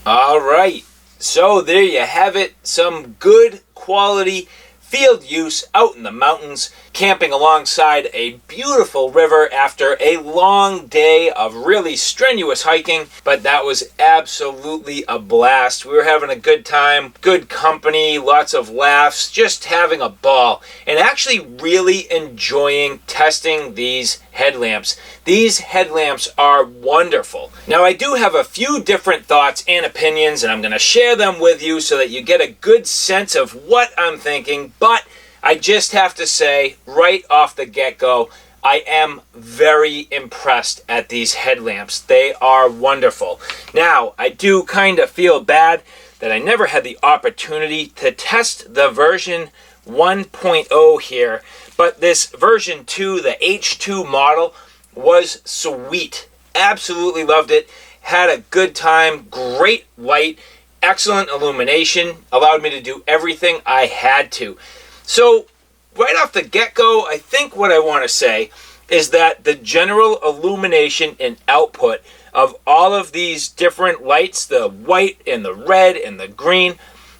All right, so there you have it. Some good quality field use out in the mountains, camping alongside a beautiful river after a long day of really strenuous hiking, but that was absolutely a blast. We were having a good time, good company, lots of laughs, just having a ball, and actually really enjoying testing these headlamps. These headlamps are wonderful. Now, I do have a few different thoughts and opinions, and I'm going to share them with you so that you get a good sense of what I'm thinking, but I just have to say, right off the get-go, I am very impressed at these headlamps. They are wonderful. Now, I do kind of feel bad that I never had the opportunity to test the version 1.0 here, but this version 2, the H2 model, was sweet. Absolutely loved it. Had a good time, great light, excellent illumination, allowed me to do everything I had to. So, right off the get-go, I think what I want to say is that the general illumination and output of all of these different lights, the white and the red and the green,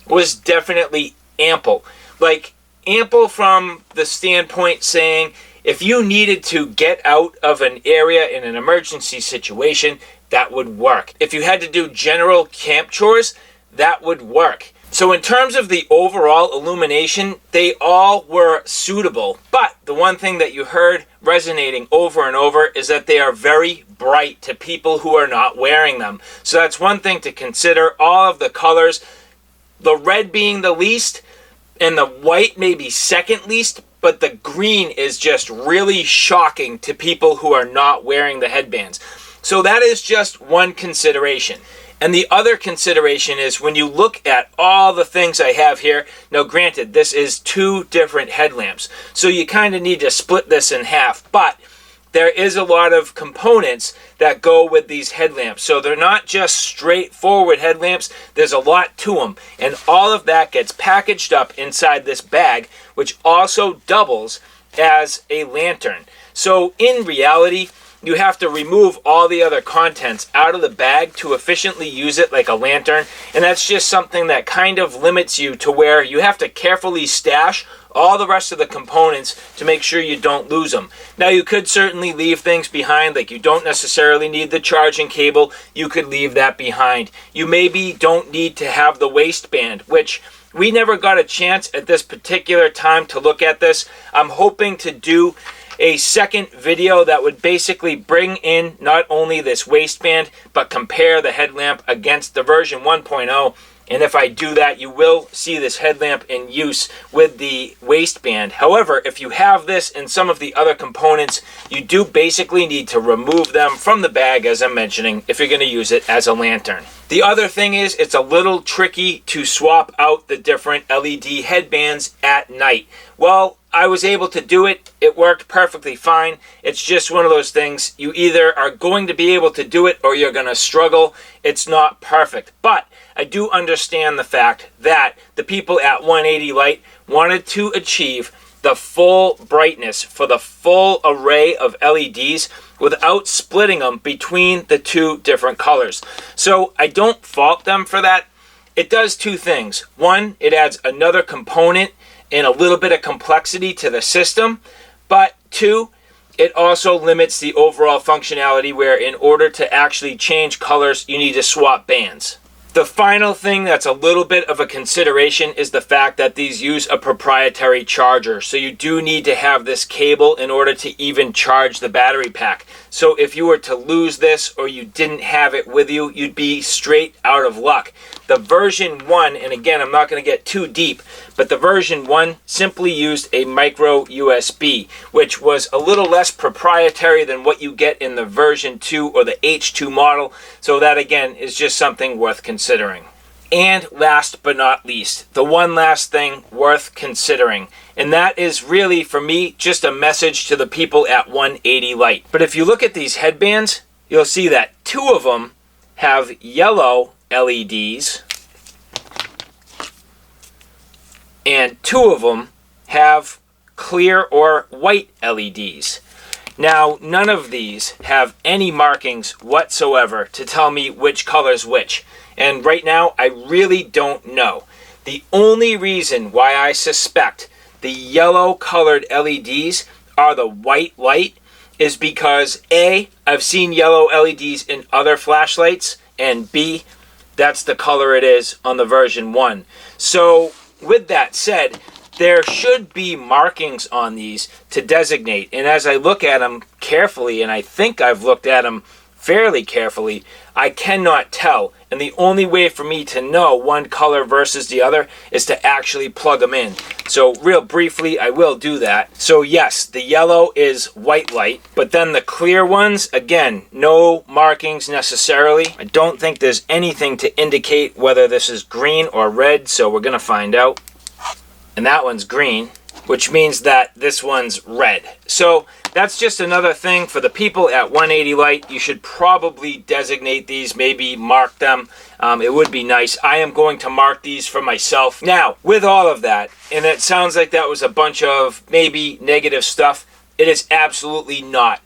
was definitely ample. Like, ample from the standpoint saying, if you needed to get out of an area in an emergency situation, that would work. If you had to do general camp chores, that would work. So in terms of the overall illumination, they all were suitable. But the one thing that you heard resonating over and over is that they are very bright to people who are not wearing them. So that's one thing to consider. All of the colors, the red being the least, and the white maybe second least, but the green is just really shocking to people who are not wearing the headbands. So that is just one consideration. And the other consideration is when you look at all the things I have here, now granted, this is 2 different headlamps, so you kind of need to split this in half, but there is a lot of components that go with these headlamps. So they're not just straightforward headlamps, there's a lot to them. And all of that gets packaged up inside this bag, which also doubles as a lantern. So in reality, you have to remove all the other contents out of the bag to efficiently use it like a lantern. And that's just something that kind of limits you to where you have to carefully stash all the rest of the components to make sure you don't lose them. Now, you could certainly leave things behind, like you don't necessarily need the charging cable. You could leave that behind. You maybe don't need to have the waistband, which we never got a chance at this particular time to look at this. I'm hoping to do a second video that would basically bring in not only this waistband, but compare the headlamp against the version 1.0. And if I do that, you will see this headlamp in use with the waistband. However, if you have this and some of the other components, you do basically need to remove them from the bag, as I'm mentioning, if you're going to use it as a lantern. The other thing is, it's a little tricky to swap out the different LED headbands at night. Well, I was able to do it. It worked perfectly fine. It's just one of those things. You either are going to be able to do it or you're going to struggle. It's not perfect. But I do understand the fact that the people at 180 Light wanted to achieve the full brightness for the full array of LEDs without splitting them between the 2 different colors. So I don't fault them for that. It does 2 things. One, it adds another component and a little bit of complexity to the system, but 2, it also limits the overall functionality where in order to actually change colors, you need to swap bands. The final thing that's a little bit of a consideration is the fact that these use a proprietary charger. So you do need to have this cable in order to even charge the battery pack. So if you were to lose this or you didn't have it with you, you'd be straight out of luck. The version 1, and again, I'm not going to get too deep, but the version 1 simply used a micro USB, which was a little less proprietary than what you get in the version 2 or the H2 model. So that again is just something worth considering. And last but not least, the one last thing worth considering, and that is really for me just a message to the people at 180 Light. But if you look at these headbands, you'll see that 2 of them have yellow LEDs and 2 of them have clear or white LEDs. Now, none of these have any markings whatsoever to tell me which color's which. And right now, I really don't know. The only reason why I suspect the yellow colored LEDs are the white light is because A, I've seen yellow LEDs in other flashlights, and B, that's the color it is on the version 1. So with that said, there should be markings on these to designate. And as I look at them carefully, and I think I've looked at them fairly carefully, I cannot tell. And the only way for me to know one color versus the other is to actually plug them in. So real briefly, I will do that. So yes, the yellow is white light, but then the clear ones, again, no markings necessarily. I don't think there's anything to indicate whether this is green or red, so we're gonna find out. And that one's green, which means that this one's red. So that's just another thing for the people at 180 Light. You should probably designate these, maybe mark them. It would be nice. I am going to mark these for myself. Now, with all of that, and it sounds like that was a bunch of maybe negative stuff, it is absolutely not.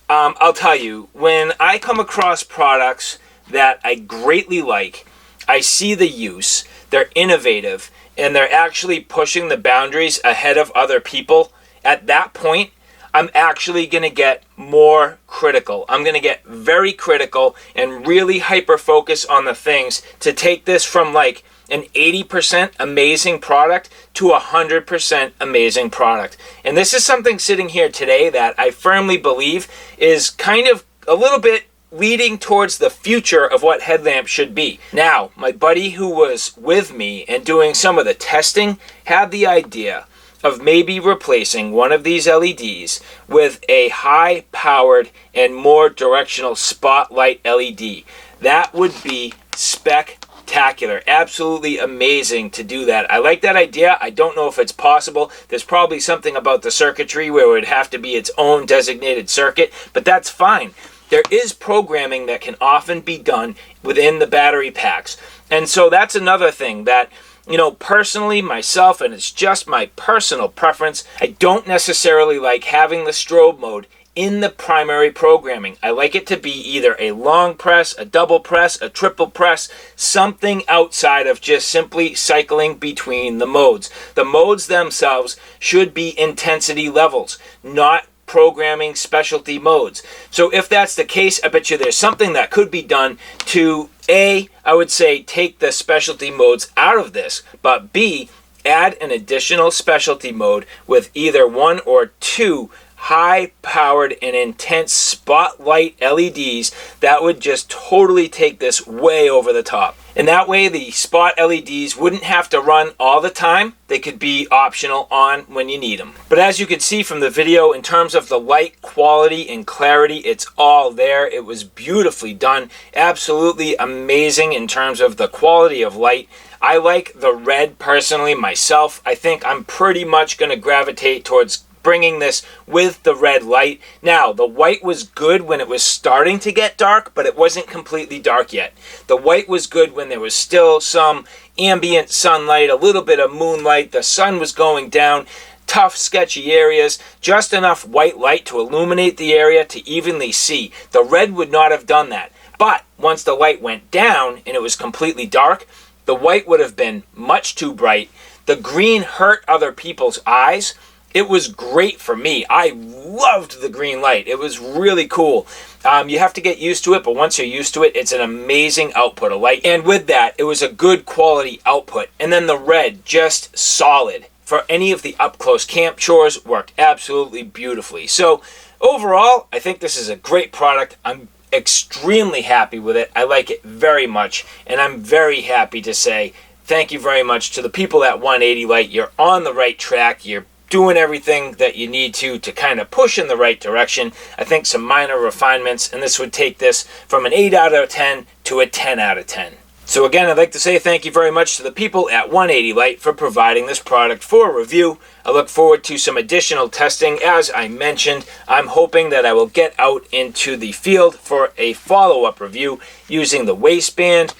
I'll tell you, when I come across products that I greatly like, I see the use, they're innovative, and they're actually pushing the boundaries ahead of other people, at that point, I'm actually going to get more critical. I'm going to get very critical and really hyper-focus on the things to take this from like an 80% amazing product to 100% amazing product. And this is something sitting here today that I firmly believe is kind of a little bit leading towards the future of what Headlamp should be. Now, my buddy who was with me and doing some of the testing had the idea of maybe replacing one of these LEDs with a high-powered and more directional spotlight LED. That would be spectacular. Absolutely amazing to do that. I like that idea. I don't know if it's possible. There's probably something about the circuitry where it would have to be its own designated circuit, but that's fine. There is programming that can often be done within the battery packs. And so that's another thing that, you know, personally, myself, and it's just my personal preference, I don't necessarily like having the strobe mode in the primary programming. I like it to be either a long press, a double press, a triple press, something outside of just simply cycling between the modes. The modes themselves should be intensity levels, not programming specialty modes. So if that's the case, I bet you there's something that could be done to A, I would say take the specialty modes out of this, but B, add an additional specialty mode with either one or two high-powered and intense spotlight LEDs that would just totally take this way over the top. And that way the spot LEDs wouldn't have to run all the time. They could be optional on when you need them. But as you can see from the video, in terms of the light quality and clarity, it's all there. It was beautifully done. Absolutely amazing in terms of the quality of light. I like the red personally myself. I think I'm pretty much going to gravitate towards bringing this with the red light. Now, the white was good when it was starting to get dark, but it wasn't completely dark yet. The white was good when there was still some ambient sunlight, a little bit of moonlight, the sun was going down, tough, sketchy areas, just enough white light to illuminate the area to evenly see. The red would not have done that. But once the light went down and it was completely dark, the white would have been much too bright. The green hurt other people's eyes. It was great for me. I loved the green light. It was really cool. You have to get used to it, but once you're used to it, it's an amazing output of light. And with that, it was a good quality output. And then the red, just solid. For any of the up-close camp chores, worked absolutely beautifully. So overall, I think this is a great product. I'm extremely happy with it. I like it very much. And I'm very happy to say thank you very much to the people at 180 Light. You're on the right track. You're doing everything that you need to kind of push in the right direction. I think some minor refinements, and this would take this from an 8 out of 10 to a 10 out of 10. So again, I'd like to say thank you very much to the people at 180 Light for providing this product for review. I look forward to some additional testing. As I mentioned, I'm hoping that I will get out into the field for a follow-up review using the waistband,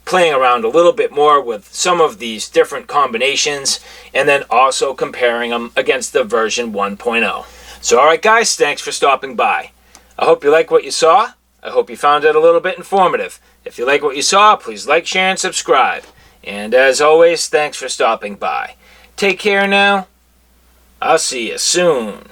playing around a little bit more with some of these different combinations, and then also comparing them against the version 1.0. So alright guys, thanks for stopping by. I hope you like what you saw. I hope you found it a little bit informative. If you like what you saw, please like, share, and subscribe. And as always, thanks for stopping by. Take care now. I'll see you soon.